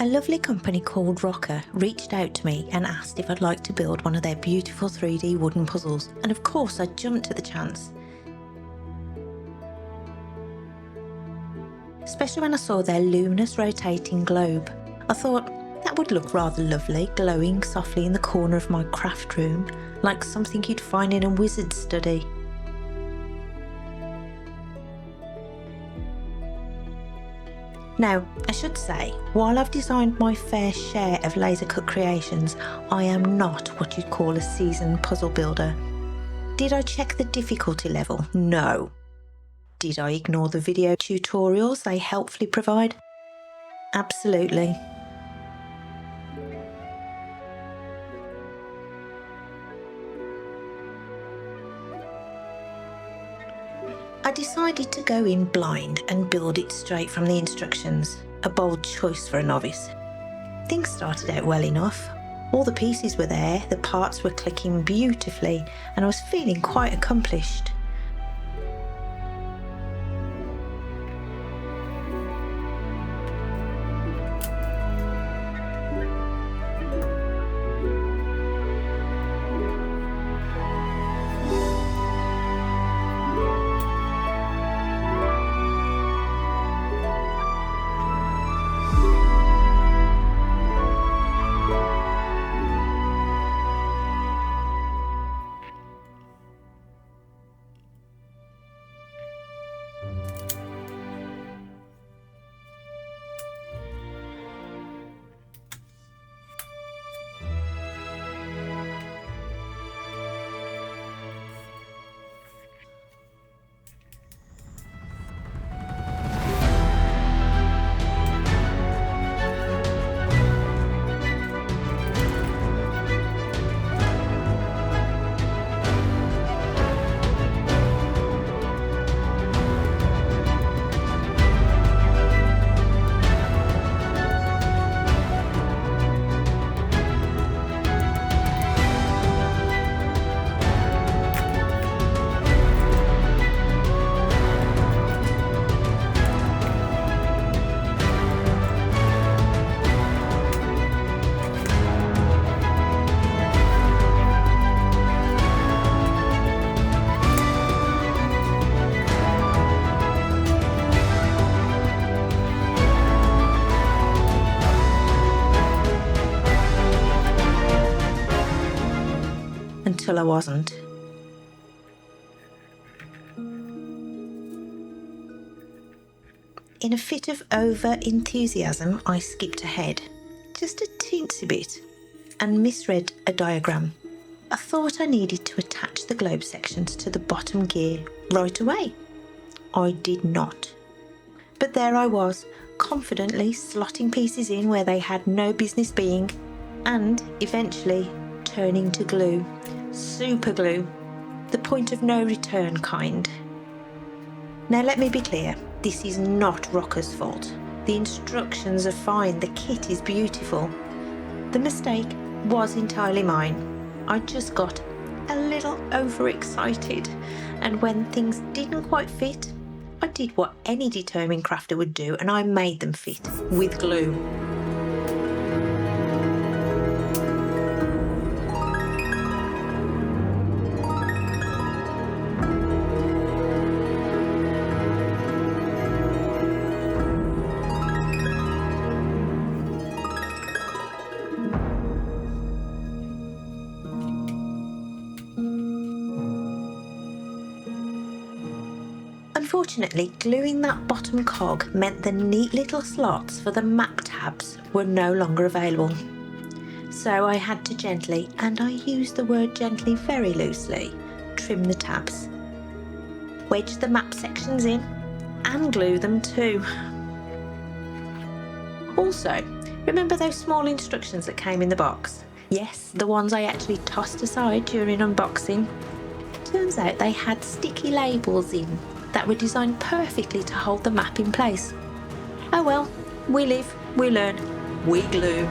A lovely company called ROKR reached out to me and asked if I'd like to build one of their beautiful 3D wooden puzzles, and of course I jumped at the chance. Especially when I saw their luminous rotating globe. I thought that would look rather lovely, glowing softly in the corner of my craft room, like something you'd find in a wizard's study. Now, I should say, while I've designed my fair share of laser cut creations, I am not what you'd call a seasoned puzzle builder. Did I check the difficulty level? No. Did I ignore the video tutorials they helpfully provide? Absolutely. I decided to go in blind and build it straight from the instructions, a bold choice for a novice. Things started out well enough. All the pieces were there, the parts were clicking beautifully, and I was feeling quite accomplished. Until I wasn't. In a fit of over-enthusiasm, I skipped ahead, just a teensy bit, and misread a diagram. I thought I needed to attach the globe sections to the bottom gear right away. I did not. But there I was, confidently slotting pieces in where they had no business being, and eventually turning to glue. Super glue, the point of no return kind. Now let me be clear, this is not ROKR's fault. The instructions are fine, the kit is beautiful. The mistake was entirely mine. I just got a little overexcited, and when things didn't quite fit, I did what any determined crafter would do, and I made them fit with glue. Unfortunately, gluing that bottom cog meant the neat little slots for the map tabs were no longer available. So I had to gently, and I use the word gently very loosely, trim the tabs, wedge the map sections in, and glue them too. Also, remember those small instructions that came in the box? Yes, the ones I actually tossed aside during unboxing. Turns out they had sticky labels in that were designed perfectly to hold the map in place. Oh well, we live, we learn, we glue.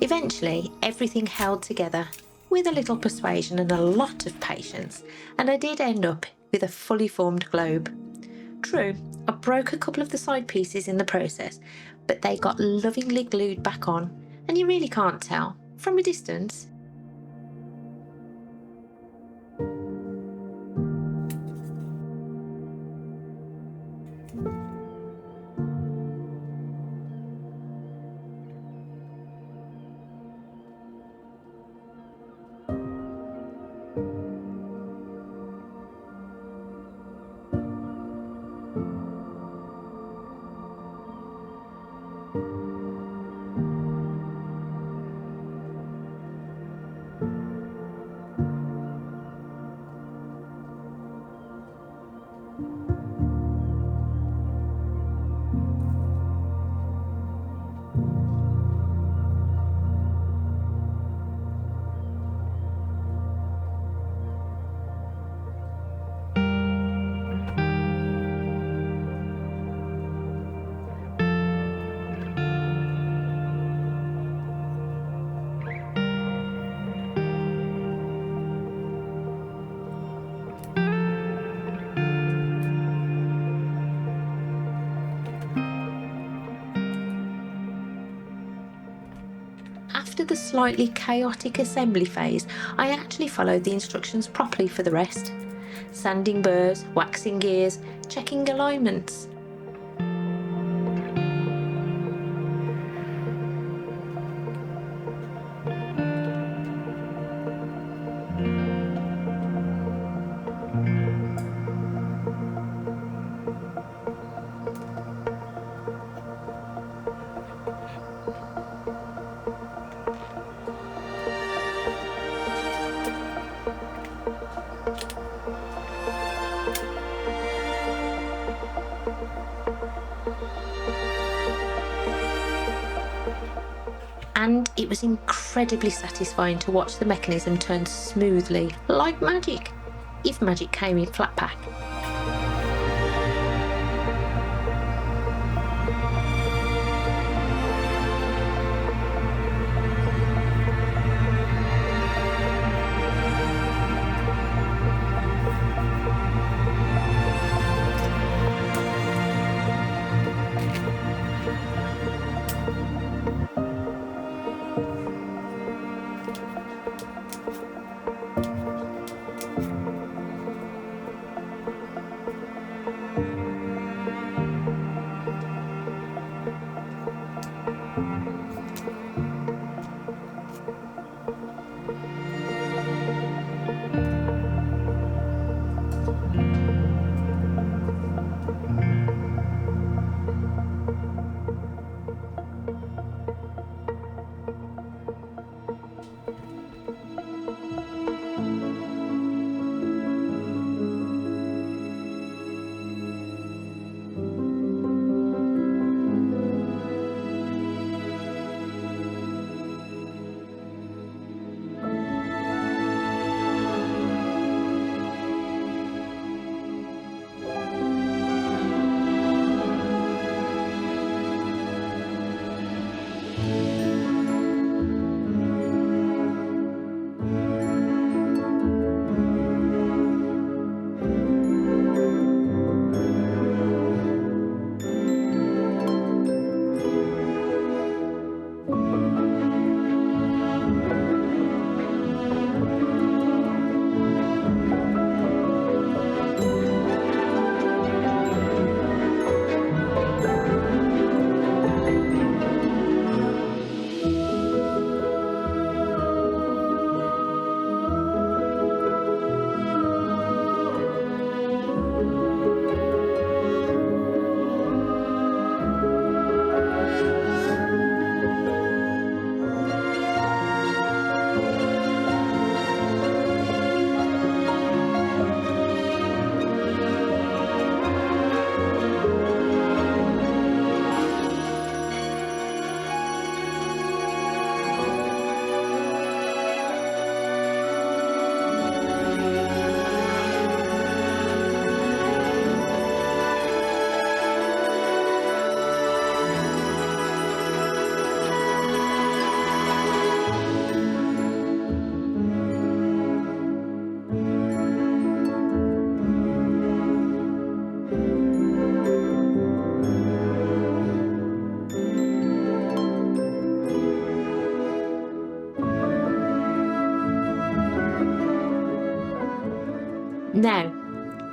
Eventually, everything held together with a little persuasion and a lot of patience, and I did end up with a fully formed globe. True, I broke a couple of the side pieces in the process, but they got lovingly glued back on, and you really can't tell from a distance. After the slightly chaotic assembly phase, I actually followed the instructions properly for the rest. Sanding burrs, waxing gears, checking alignments. And it was incredibly satisfying to watch the mechanism turn smoothly, like magic, if magic came in flat pack.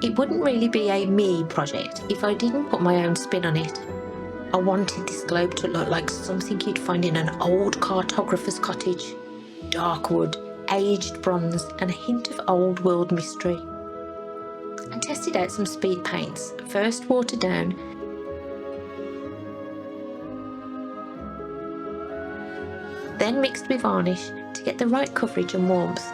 It wouldn't really be a me project if I didn't put my own spin on it. I wanted this globe to look like something you'd find in an old cartographer's cottage. Dark wood, aged bronze, and a hint of old world mystery. I tested out some speed paints, first watered down, then mixed with varnish to get the right coverage and warmth.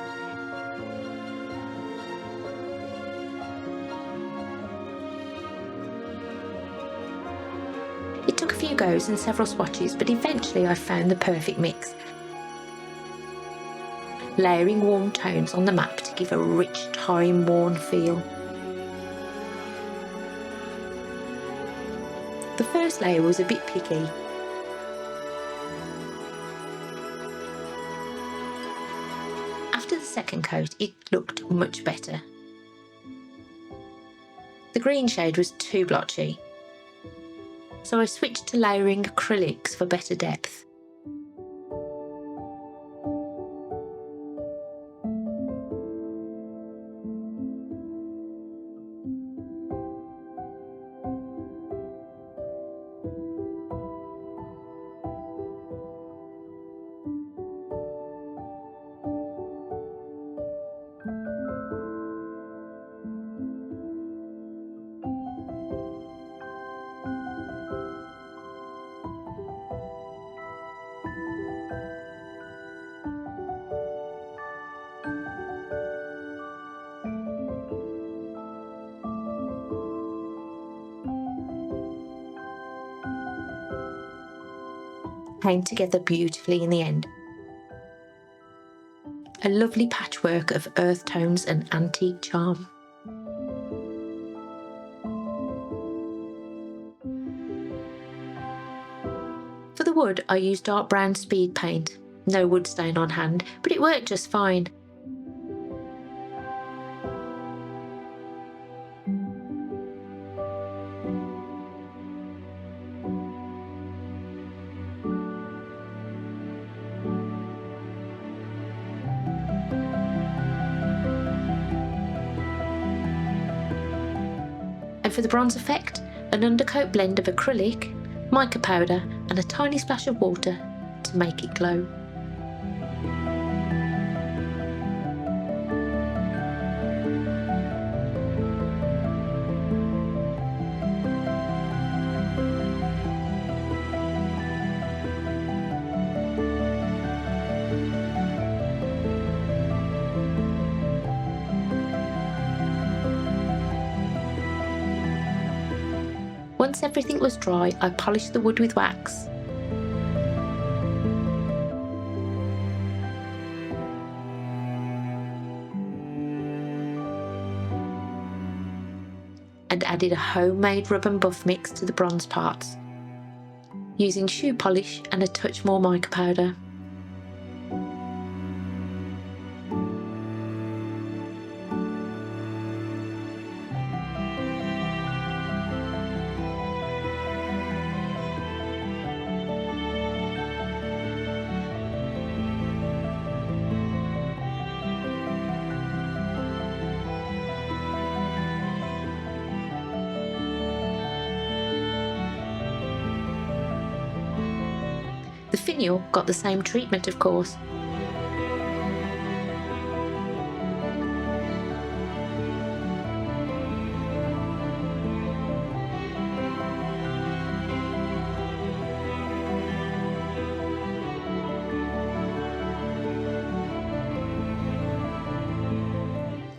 It took a few goes and several swatches, but eventually I found the perfect mix. Layering warm tones on the map to give a rich, time-worn feel. The first layer was a bit picky. After the second coat, it looked much better. The green shade was too blotchy, so I switched to layering acrylics for better depth. Came together beautifully in the end. A lovely patchwork of earth tones and antique charm. For the wood, I used dark brown speed paint. No wood stain on hand, but it worked just fine. And for the bronze effect, an undercoat blend of acrylic, mica powder and a tiny splash of water to make it glow. Once everything was dry, I polished the wood with wax. And added a homemade rub and buff mix to the bronze parts, using shoe polish and a touch more mica powder. The finial got the same treatment, of course.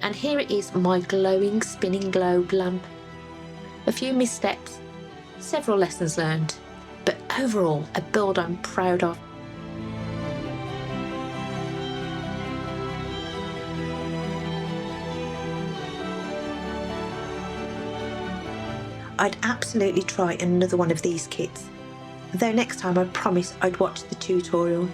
And here it is, my glowing spinning globe lamp. A few missteps, several lessons learned, but overall a build I'm proud of. I'd absolutely try another one of these kits, though next time I promise I'd watch the tutorial.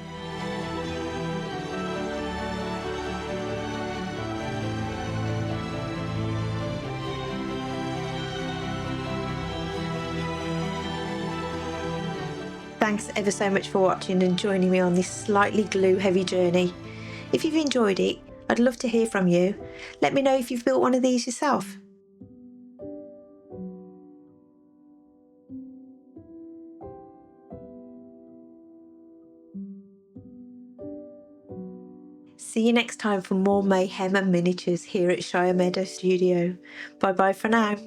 Thanks ever so much for watching and joining me on this slightly glue heavy journey. If you've enjoyed it, I'd love to hear from you. Let me know if you've built one of these yourself. See you next time for more mayhem and miniatures here at Shire Meadow Studio. Bye bye for now.